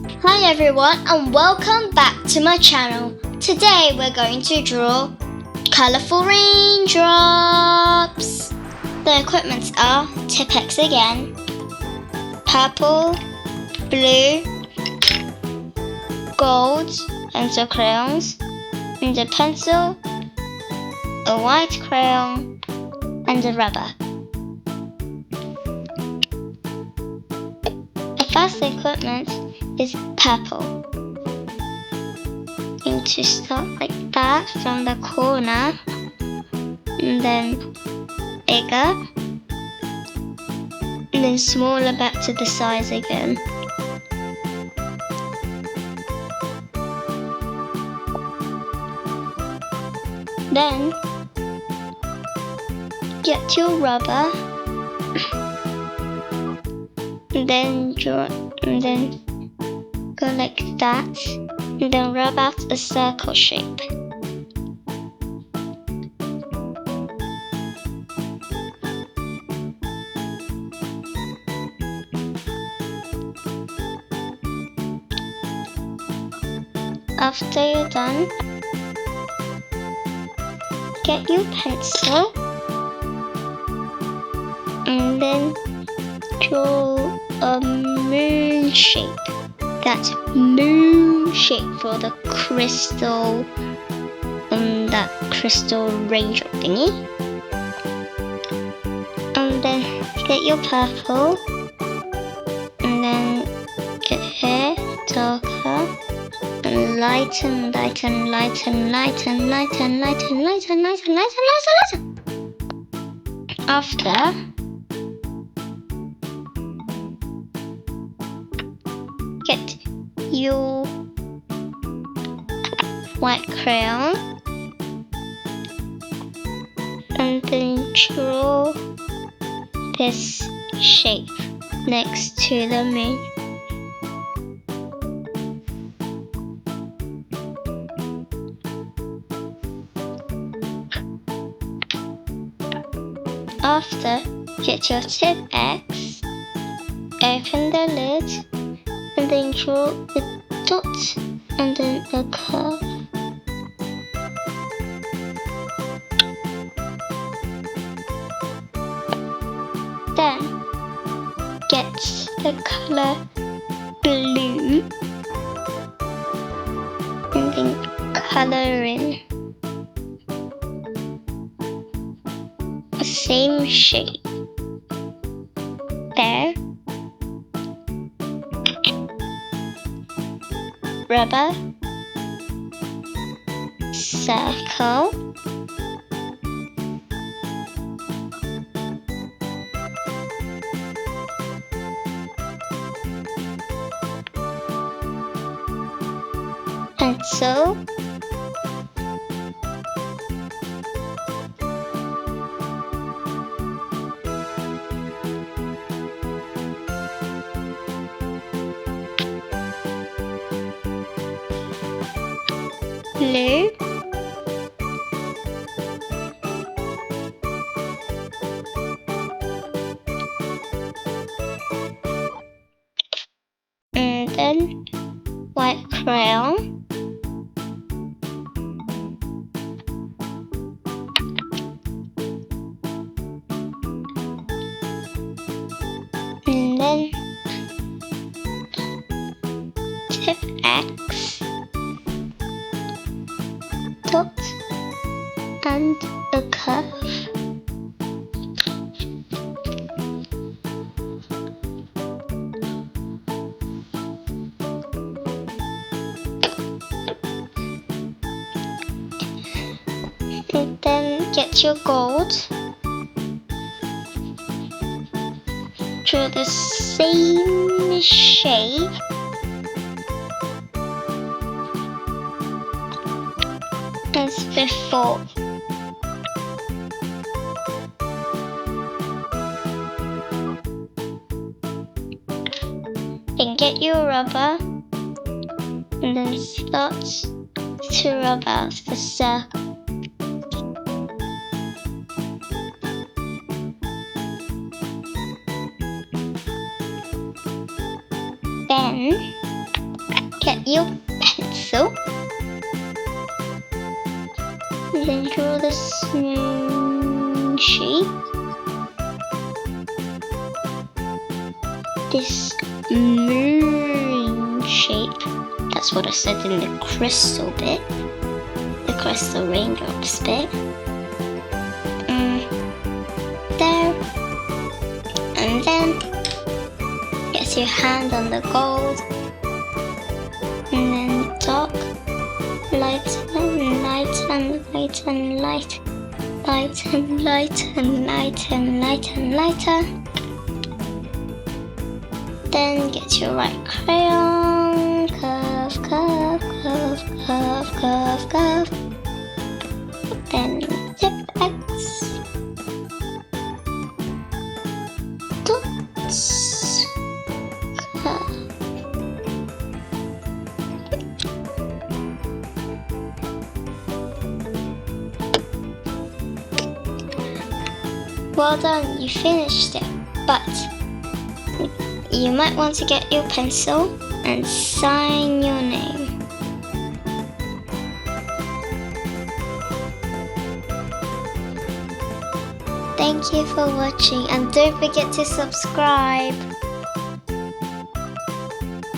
Hi everyone and welcome back to my channel. Today we're going to draw colourful raindrops. The equipments are Tipp-ex again, purple, blue, gold and the crayons, and a pencil, a white crayon and a rubber. The first equipment is purple. Going to start like that from the corner, and then bigger, and then smaller back to the size again. Then get your rubber, and then draw, and then go like that, and then rub out a circle shape. After you're done, get your pencil and then draw a moon shape. That moon shape for the crystal, that crystal raindrop thingy. And then get your purple, and then get here darker, and lighten. After, get your white crayon and then draw this shape next to the moon. After, get your Tipp-ex, open the lid, and then draw a dot and then a curve. Then get the color blue and then color in the same shape there. Rubber, circle, pencil, blue, and then white crayon, and then Tipp-ex, dot and a curve. And then get your gold, draw the same shape as before. Then get your rubber and then start to rub out the circle. Then Get your pencil and then draw the moon shape. This moon shape. That's what I said in the crystal bit. The crystal raindrops bit. There. And then get your hand on the gold. And then dark. Light and light and light and light. Light and light and light and light and lighter. Then get your white crayon. Curve, curve, curve, curve, curve, curve. Then Tipp-ex. Dots. Curve. Well done, you finished it, but you might want to get your pencil and sign your name. Thank you for watching and don't forget to subscribe.